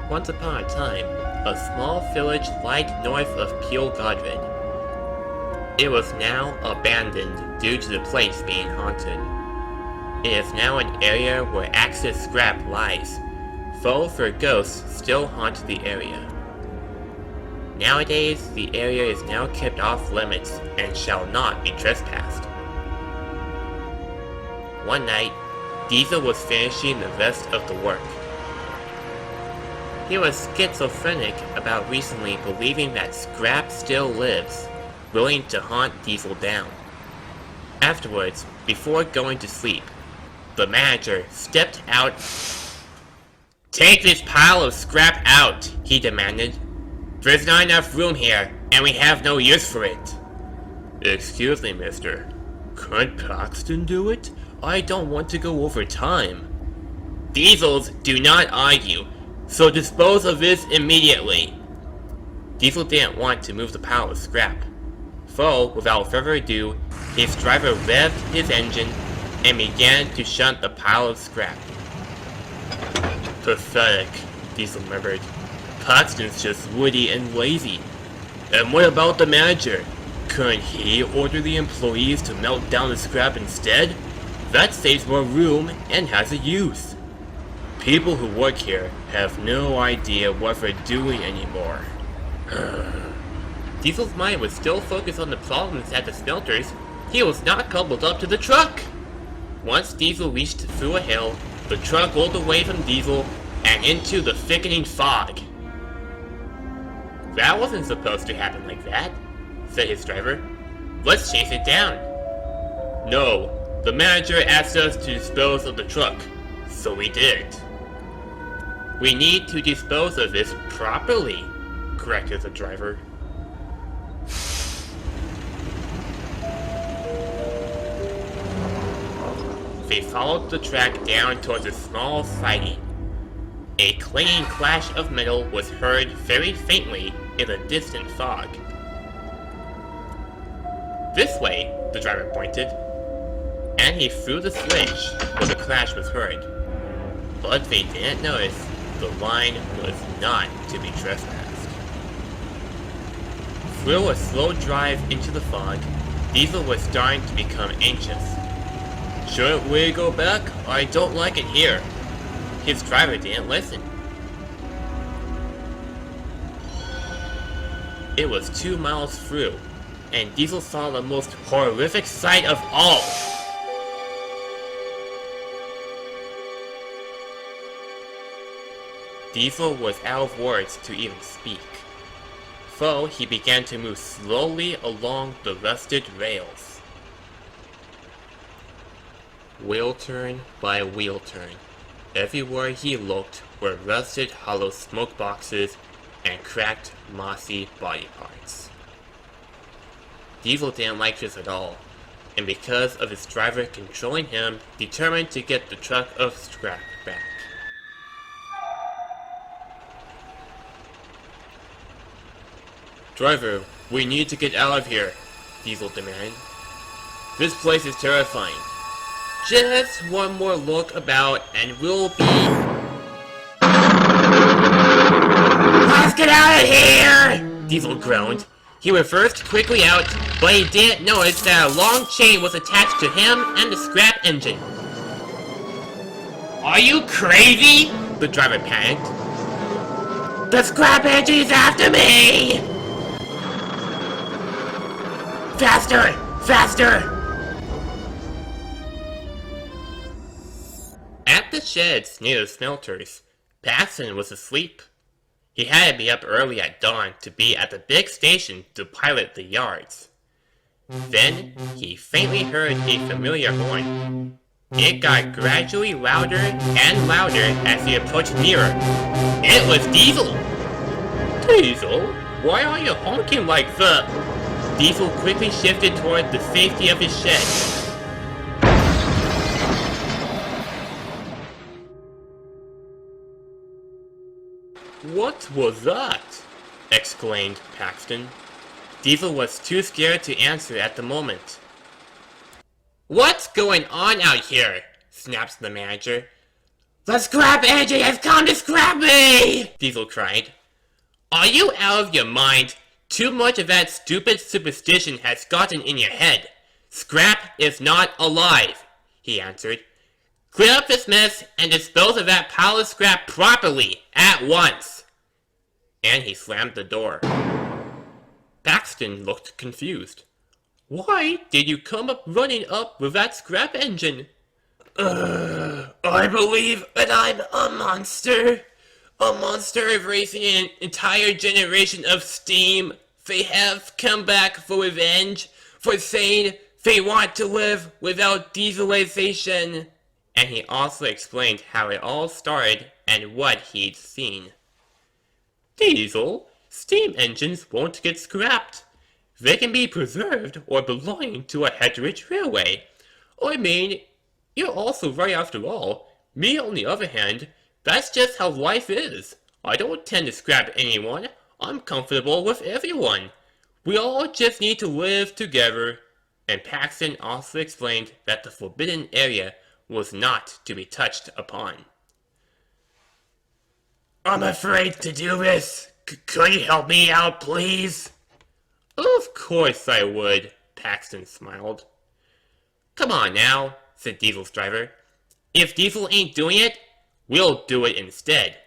Once upon a time, a small village lied north of Peel Godred. It was now abandoned due to the place being haunted. It is now an area where Axis scrap lies, though for ghosts still haunt the area. Nowadays, the area is now kept off limits and shall not be trespassed. One night, Diesel was finishing the rest of the work. He was schizophrenic about recently believing that Scrap still lives, willing to hunt Diesel down. Afterwards, before going to sleep, the manager stepped out. "Take this pile of scrap out," he demanded. "There's not enough room here, and we have no use for it." "Excuse me, mister. Couldn't Paxton do it? I don't want to go over time." "Diesels do not argue, so dispose of this immediately." Diesel didn't want to move the pile of scrap. So, without further ado, his driver revved his engine and began to shunt the pile of scrap. "Pathetic," Diesel murmured. "Paxton's just woody and lazy. And what about the manager? Couldn't he order the employees to melt down the scrap instead? That saves more room and has a use. People who work here have no idea what they're doing anymore." Diesel's mind was still focused on the problems at the smelters. He was not coupled up to the truck. Once Diesel reached through a hill, the truck rolled away from Diesel and into the thickening fog. "That wasn't supposed to happen like that," said his driver. "Let's chase it down." "No, the manager asked us to dispose of the truck, so we did." "We need to dispose of this properly," corrected the driver. They followed the track down towards a small siding. A clanging clash of metal was heard very faintly in the distant fog. "This way," the driver pointed, and he threw the switch when the crash was heard. But they didn't notice the line was not to be trespassed. Through a slow drive into the fog, Diesel was starting to become anxious. "Shouldn't we go back? I don't like it here." His driver didn't listen. It was 2 miles through, and Diesel saw the most horrific sight of all. Diesel was out of words to even speak. So he began to move slowly along the rusted rails. Wheel turn by wheel turn, everywhere he looked were rusted hollow smoke boxes and cracked, mossy body parts. Diesel didn't like this at all, and because of his driver controlling him, determined to get the truck of scrap back. "Driver, we need to get out of here," Diesel demanded. "This place is terrifying." "Just one more look about and we'll be..." "Let's get out of here!" Diesel groaned. He reversed quickly out, but he didn't notice that a long chain was attached to him and the scrap engine. "Are you crazy?" the driver panicked. "The scrap engine is after me!" "Faster! Faster!" At the sheds near the smelters, Paxton was asleep. He had to be up early at dawn to be at the big station to pilot the yards. Then, he faintly heard a familiar horn. It got gradually louder and louder as he approached nearer. It was Diesel! Diesel? Why are you honking like that? Diesel quickly shifted toward the safety of his shed. What was that? Exclaimed Paxton. Diesel was too scared to answer at the moment. What's going on out here? Snaps the manager. The scrap engine has come to scrap me! Diesel cried. Are you out of your mind? Too much of that stupid superstition has gotten in your head. Scrap is not alive, he answered. Clear up this mess and dispose of that pile of scrap properly, at once. And he slammed the door. Paxton looked confused. Why did you come up running up with that scrap engine? I believe that I'm a monster. A monster of raising an entire generation of steam. They have come back for revenge, for saying they want to live without dieselization. And he also explained how it all started and what he'd seen. Diesel, steam engines won't get scrapped. They can be preserved or belong to a heterogeneous railway. I mean, you're also right after all. Me, on the other hand, that's just how life is. I don't tend to scrap anyone. I'm comfortable with everyone. We all just need to live together. And Paxton also explained that the forbidden area was not to be touched upon. I'm afraid to do this. Could you help me out, please? Of course I would, Paxton smiled. Come on now, said Diesel's driver. If Diesel ain't doing it, we'll do it instead.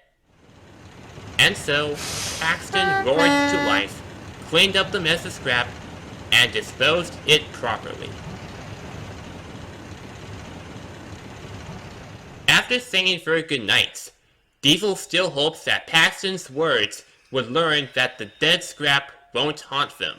And so, Paxton roared to life, cleaned up the mess of scrap, and disposed it properly. After saying their goodnights, Diesel still hopes that Paxton's words would learn that the dead scrap won't haunt them.